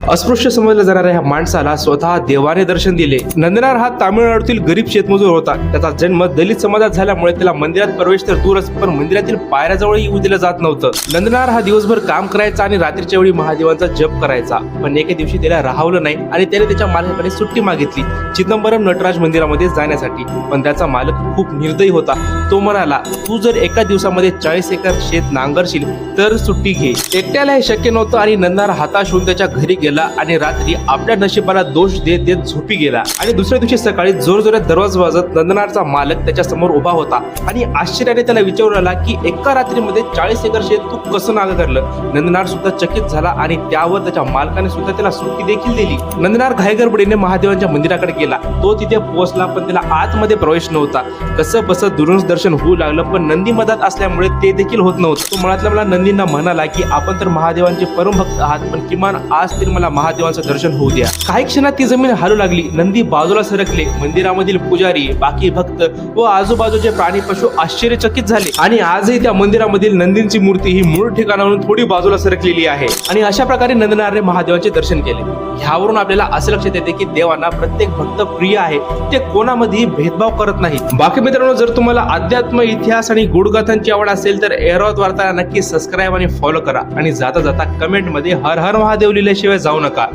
अस्पृश्य समजल्या जाणाऱ्या ह्या माणसाला स्वतः देवाने दर्शन दिले। नंदनार हा तामिळनाडूतील गरीब शेतमजूर होता। त्याचा जन्म दलित समाजात झाल्यामुळे त्याला मंदिरात प्रवेश तर दूरच पण मंदिरातील पायऱ्याजवळही येऊ दिलं जात नव्हतं। नंदनार हा दिवसभर काम करायचा आणि रात्रीच्या वेळी महादेवांचा जप करायचा। पण एके दिवशी त्याला राहवलं नाही आणि त्याने त्याच्या मालकाकडे सुट्टी मागितली चिदंबरम नटराज मंदिरामध्ये जाण्यासाठी। पण त्याचा मालक खूप निर्दयी होता। तो म्हणाला, तू जर एका दिवसामध्ये 40 एकर शेत नांगरशील तर सुट्टी घे। एकट्याला हे शक्य नव्हतं आणि नंदनार हताश होऊन त्याच्या घरी गेला आणि रात्री आपल्या नशिबाला दोष देत देत झोपी गेला। आणि दुसऱ्या दिवशी सकाळी जोरजोरात दरवाजा वाजत नंदनारचा मालक त्याच्या समोर उभा होता आणि आश्चर्याने त्याला विचारला की एका रात्रीमध्ये 40 एकर शेत तू कसं नांगरलं? नंदनार सुद्धा चकित झाला आणि त्यावर त्याच्या मालकाने सुद्धा त्याला सुट्टी देखील दिली। नंदनार घाईगडबडीने महादेवांच्या मंदिराकडे गेला। तो तिथे पोहोचला पण त्याला आतमध्ये प्रवेश नव्हता। कसं बसत दुरूनच दर्शन होऊ लागलं पण नंदी मधात असल्यामुळे ते देखील होत नव्हतं। तो मनातल्या नंदींना म्हणाला की आपण तर महादेवांचे परम भक्त आहात, पण किमान आज तरी मला महादेवांचं दर्शन होऊ द्या। काही क्षणात ती जमीन हलू लागली। नंदी बाजूला सरकले। मंदिरामधील पुजारी, बाकी भक्त व आजूबाजूचे प्राणी पशु आश्चर्यचकित झाले आणि आजही त्या मंदिरामधील नंदींची मूर्ती ही मूळ ठिकाणावरून थोडी बाजूला सरकलेली आहे। आणि अशा प्रकारे नंदनारने महादेवांचे दर्शन केले। ह्यावरून आपल्याला असं लक्षात येते की देवांना प्रत्येक भक्त प्रिय आहे, ते कोणामध्येही भेदभाव करत नाही। बाकी मित्रांनो, जर तुम्हाला अध्यात्म, इतिहास आणि गुढगाथांची आवड असेल तर ऐरावत वार्ता नक्की सबस्क्राईब आणि फॉलो करा आणि जाता जाता कमेंट मध्ये हर हर महादेव लिहिल्याशिवाय जाऊ नका।